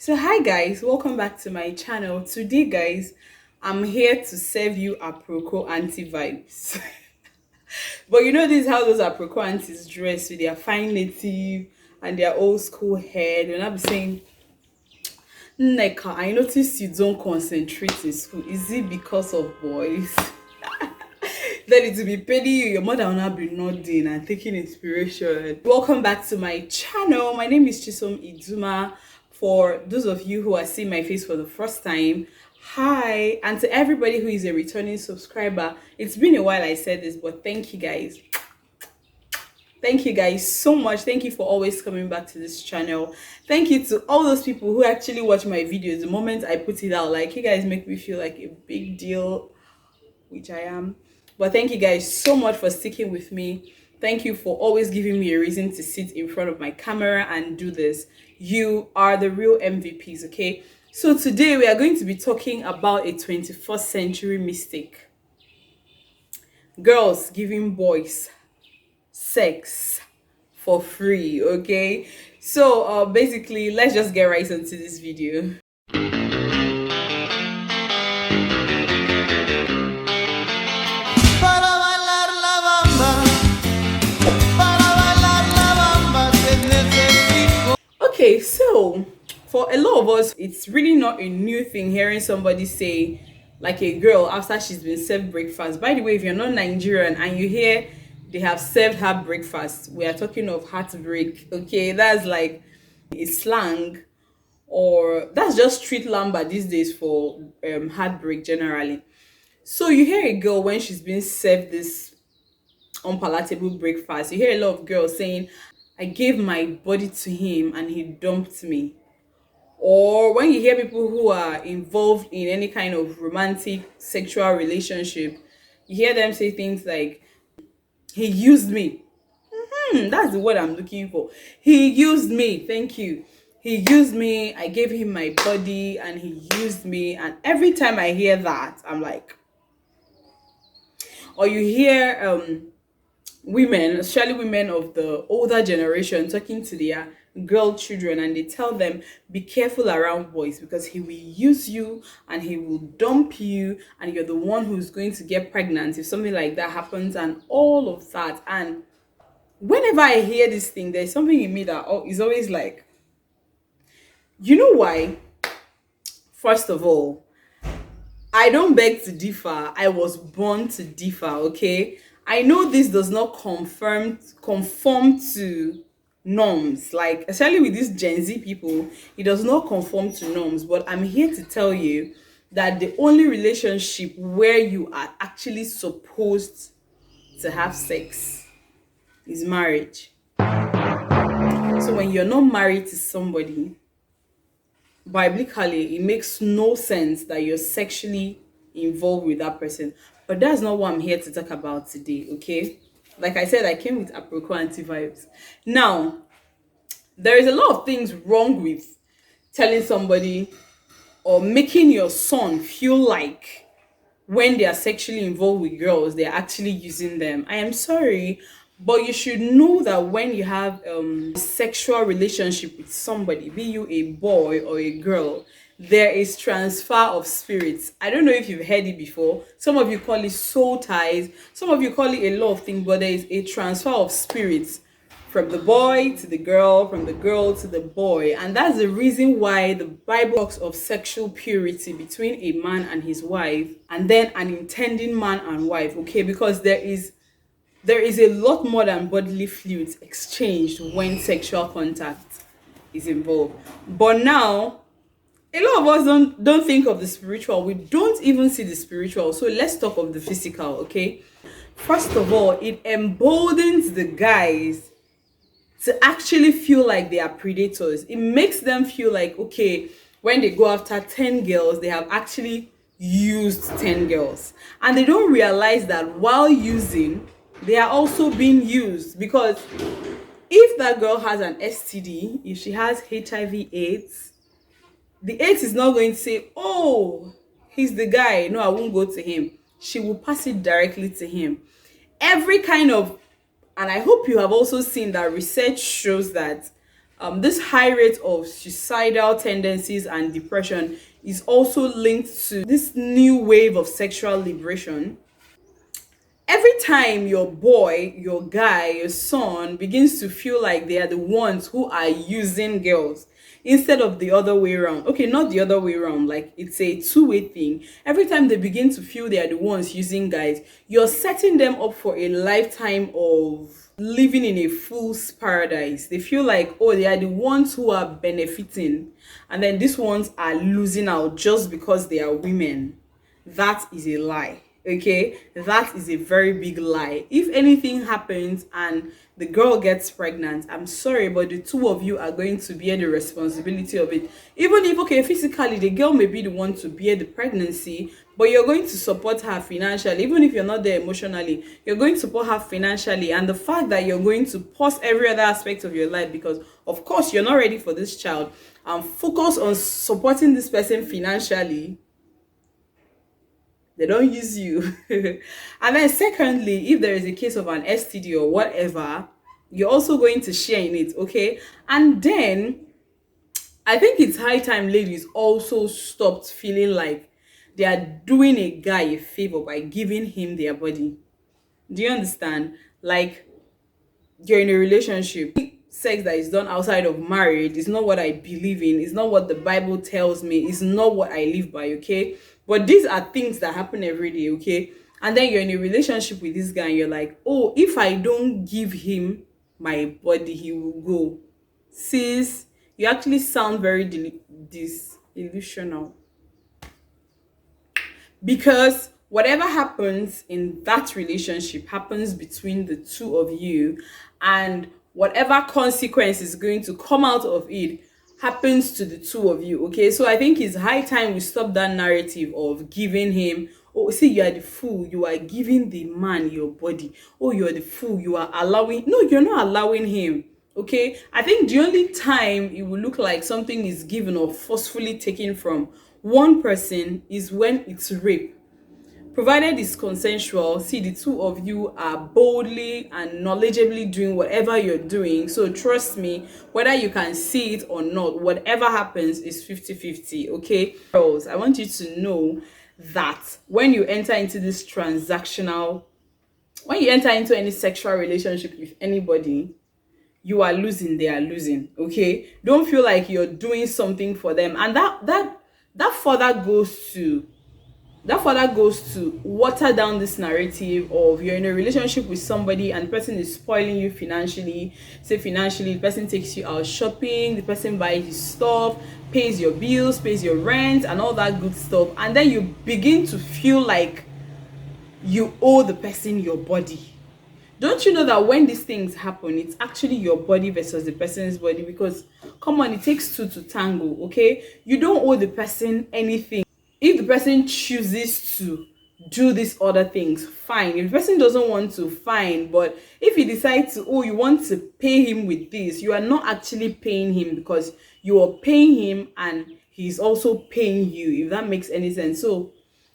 So hi guys, welcome back to my channel. Today guys, I'm here to serve you aproko auntie vibes. But you know this is how those aproko aunties dress with their fine native and their old school hair. They'll not be saying, Nneka, I noticed you don't concentrate in school. Is it because of boys? Then it will be paying you, your mother will not be nodding and taking inspiration. Welcome back to my channel. My name is Chisom Iduma. For those of you who are seeing my face for the first time, hi. And to everybody who is a returning subscriber, it's been a while I said this, but thank you guys. Thank you guys so much. Thank you for always coming back to this channel. Thank you to all those people who actually watch my videos the moment I put it out. Like, you guys make me feel like a big deal, which I am. But thank you guys so much for sticking with me. Thank you for always giving me a reason to sit in front of my camera and do this. You are the real MVPs, okay? So today we are going to be talking about a 21st century mistake. Girls giving boys sex for free, okay? So basically, let's just get right into this video. Okay, so for a lot of us, it's really not a new thing hearing somebody say, like a girl after she's been served breakfast. By the way, if you're not Nigerian and you hear they have served her breakfast, we are talking of heartbreak. Okay, that's like a slang, or that's just street lamba these days for heartbreak generally. So you hear a girl when she's being served this unpalatable breakfast. You hear a lot of girls saying, I gave my body to him and he dumped me. Or when you hear people who are involved in any kind of romantic sexual relationship, you hear them say things like, he used me. That's the word I'm looking for. He used me. Thank you. He used me. I gave him my body and he used me. And every time I hear that, I'm like, or you hear women, especially women of the older generation, talking to their girl children, and they tell them, be careful around boys because he will use you and he will dump you and you're the one who's going to get pregnant if something like that happens, and all of that. And whenever I hear this thing, there's something in me that is always like, you know why? First of all, I don't beg to differ. I was born to differ, okay? I know this does not conform to norms. Like, especially with these Gen Z people, it does not conform to norms. But I'm here to tell you that the only relationship where you are actually supposed to have sex is marriage. So when you're not married to somebody, biblically it makes no sense that you're sexually involved with that person. But that's not what I'm here to talk about today, okay? Like I said, I came with aproko anti vibes. Now, there is a lot of things wrong with telling somebody or making your son feel like when they are sexually involved with girls, they're actually using them. I am sorry, but you should know that when you have a sexual relationship with somebody, be you a boy or a girl, there is transfer of spirits. I don't know if you've heard it before. Some of you call it soul ties, some of you call it a lot of things, but there is a transfer of spirits from the boy to the girl, from the girl to the boy. And that's the reason why the Bible talks of sexual purity between a man and his wife, and then an intending man and wife, okay? Because there is a lot more than bodily fluids exchanged when sexual contact is involved. But now, a lot of us don't think of the spiritual. We don't even see the spiritual. So let's talk of the physical, okay? First of all, it emboldens the guys to actually feel like they are predators. It makes them feel like, okay, when they go after 10 girls, they have actually used 10 girls. And they don't realize that while using, they are also being used. Because if that girl has an STD, if she has HIV/AIDS, the AIDS is not going to say, oh, he's the guy, no, I won't go to him. She will pass it directly to him. Every kind of, and I hope you have also seen that research shows that This high rate of suicidal tendencies and depression is also linked to this new wave of sexual liberation. Every time your boy, your guy, your son begins to feel like they are the ones who are using girls instead of the other way around. Okay, not the other way around, like it's a two-way thing. Every time they begin to feel they are the ones using guys, you're setting them up for a lifetime of living in a fool's paradise. They feel like, oh, they are the ones who are benefiting, and then these ones are losing out just because they are women. That is a lie. Okay, that is a very big lie. If anything happens and the girl gets pregnant, I'm sorry, but the two of you are going to bear the responsibility of it. Even if, okay, physically the girl may be the one to bear the pregnancy, but you're going to support her financially. Even if you're not there emotionally, you're going to support her financially. And the fact that you're going to pause every other aspect of your life because of course you're not ready for this child and focus on supporting this person financially, they don't use you. And then secondly, if there is a case of an STD or whatever, you're also going to share in it. Okay, and then I think it's high time ladies also stopped feeling like they are doing a guy a favor by giving him their body. Do you understand? Like, you're in a relationship, sex that is done outside of marriage is not what I believe in, it's not what the Bible tells me, it's not what I live by. Okay, but these are things that happen every day. Okay, and then you're in a relationship with this guy and you're like, oh, if I don't give him my body he will go. Sis, you actually sound very disillusional, because whatever happens in that relationship happens between the two of you, and whatever consequence is going to come out of it happens to the two of you. Okay, so I think it's high time we stop that narrative of giving him, oh, see, you are the fool, you are giving the man your body, oh, you're the fool, you are allowing. No, you're not allowing him. Okay, I think the only time it will look like something is given or forcefully taken from one person is when it's rape. Provided it's consensual, see, the two of you are boldly and knowledgeably doing whatever you're doing. So trust me, whether you can see it or not, whatever happens is 50-50. Okay, girls, I want you to know that when you enter into this transactional, when you enter into any sexual relationship with anybody, you are losing, they are losing. Okay, don't feel like you're doing something for them, and that further goes to water down this narrative of you're in a relationship with somebody and the person is spoiling you financially. Say financially, the person takes you out shopping, the person buys you stuff, pays your bills, pays your rent and all that good stuff, and then you begin to feel like you owe the person your body. Don't you know that when these things happen, it's actually your body versus the person's body? Because come on, it takes two to tango. Okay, you don't owe the person anything. If the person chooses to do these other things, fine. If the person doesn't want to, fine. But if you decide to, oh, you want to pay him with this, you are not actually paying him, because you are paying him and he's also paying you, if that makes any sense. So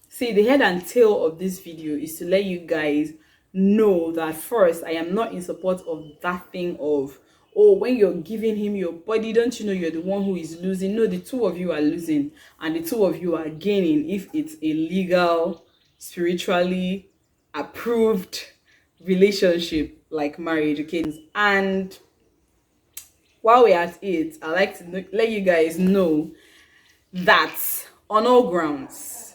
see, the head and tail of this video is to let you guys know that first, I am not in support of that thing of, oh, when you're giving him your body, don't you know you're the one who is losing? No, the two of you are losing and the two of you are gaining if it's a legal, spiritually approved relationship like marriage. Okay, and while we're at it, I like to let you guys know that on all grounds,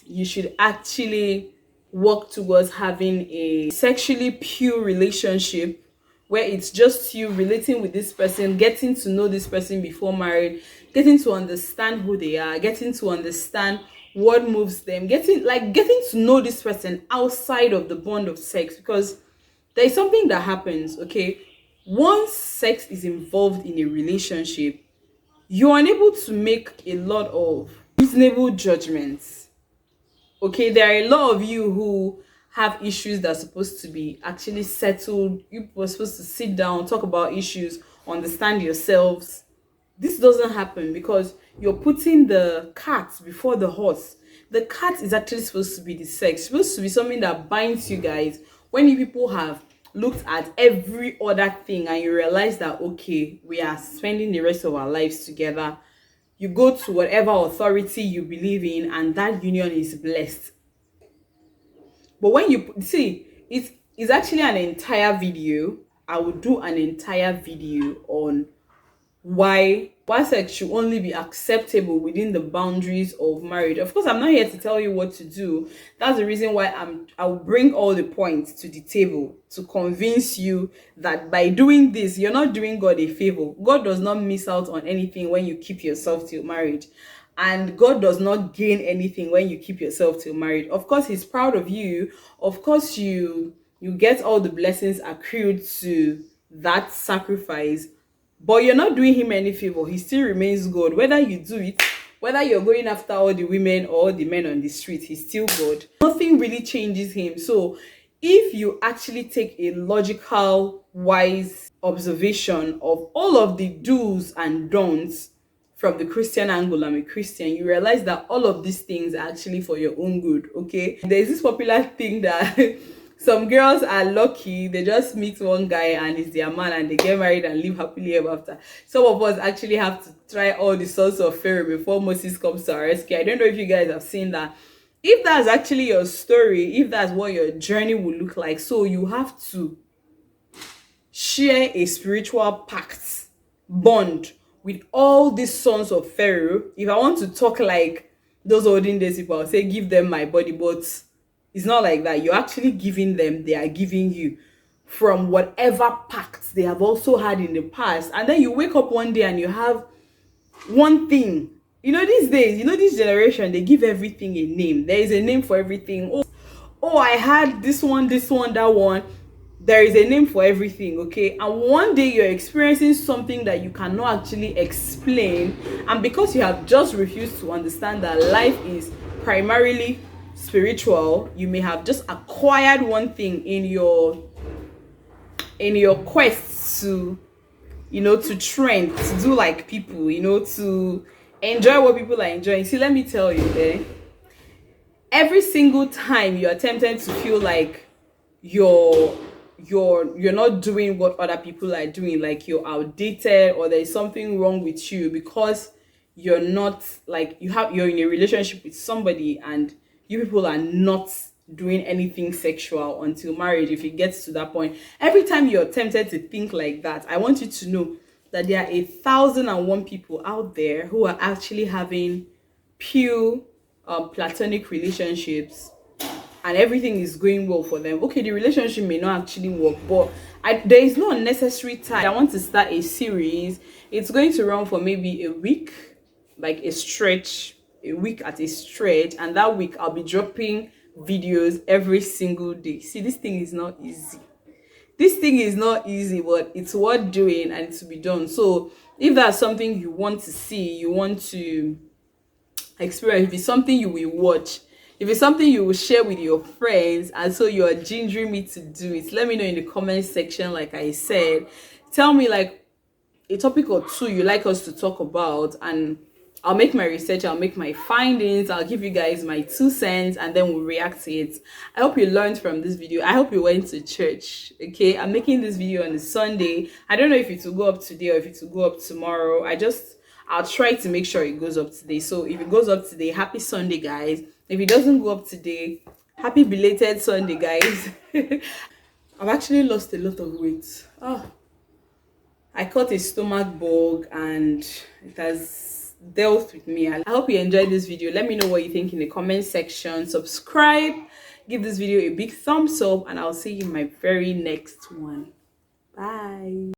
you should actually work towards having a sexually pure relationship where it's just you relating with this person, getting to know this person before marriage, getting to understand who they are, getting to understand what moves them, getting to know this person outside of the bond of sex. Because there is something that happens. Okay, once sex is involved in a relationship, you're unable to make a lot of reasonable judgments. Okay, there are a lot of you who have issues that are supposed to be actually settled. You were supposed to sit down, talk about issues, understand yourselves. This doesn't happen because you're putting the cart before the horse. The cart is actually supposed to be the sex, it's supposed to be something that binds you guys. When you people have looked at every other thing and you realize that, okay, we are spending the rest of our lives together, you go to whatever authority you believe in and that union is blessed. But when you see, it's actually an entire video. I would do an entire video on why sex should only be acceptable within the boundaries of marriage. Of course, I'm not here to tell you what to do. That's the reason why I'll bring all the points to the table to convince you that by doing this, you're not doing God a favor. God does not miss out on anything when you keep yourself till marriage. And God does not gain anything when you keep yourself till marriage. Of course, He's proud of you. Of course, you get all the blessings accrued to that sacrifice, but you're not doing Him any favor. He still remains God. Whether you do it, whether you're going after all the women or the men on the street, He's still God. Nothing really changes Him. So if you actually take a logical, wise observation of all of the do's and don'ts from the Christian angle, I'm a Christian, you realize that all of these things are actually for your own good, okay? There's this popular thing that some girls are lucky, they just meet one guy and he's their man and they get married and live happily ever after. Some of us actually have to try all the sorts of Pharaoh before Moses comes to our rescue. I don't know if you guys have seen that. If that's actually your story, if that's what your journey will look like, so you have to share a spiritual pact, bond with all these sons of Pharaoh. If I want to talk like those olden days people, I'll say give them my body, but it's not like that. You're actually giving them, they are giving you from whatever pacts they have also had in the past. And then you wake up one day and you have one thing. You know, these days, you know, this generation, they give everything a name. There is a name for everything. Oh, I had this one, that one. There is a name for everything, okay? And one day you're experiencing something that you cannot actually explain, and because you have just refused to understand that life is primarily spiritual, you may have just acquired one thing in your quest to, you know, to trend, to do like people, you know, to enjoy what people are enjoying. See, let me tell you, every single time you're tempted to feel like you're not doing what other people are doing, like you're outdated or there's something wrong with you because you're not like you're in a relationship with somebody and you people are not doing anything sexual until marriage. If it gets to that point, every time you're tempted to think like that, I want you to know that there are 1,001 people out there who are actually having pure platonic relationships and everything is going well for them. Okay, the relationship may not actually work, but there is no unnecessary time. I want to start a series. It's going to run for maybe a week, like a week at a stretch, and that week I'll be dropping videos every single day. See, this thing is not easy. This thing is not easy, but it's worth doing and it's to be done. So if that's something you want to see, you want to experience, if it's something you will watch, if it's something you will share with your friends, and so you're gingering me to do it, let me know in the comment section. Like I said, tell me like a topic or two you like us to talk about, and I'll make my research, I'll make my findings, I'll give you guys my 2 cents, and then we'll react to it. I hope you learned from this video. I hope you went to church, okay? I'm making this video on a Sunday. I don't know if it will go up today or if it will go up tomorrow. I'll try to make sure it goes up today. So if it goes up today, happy Sunday, guys. If it doesn't go up today, happy belated Sunday, guys. I've actually lost a lot of weight. I caught a stomach bug and it has dealt with me. I hope you enjoyed this video. Let me know what you think in the comment section. Subscribe, give this video a big thumbs up, and I'll see you in my very next one. Bye.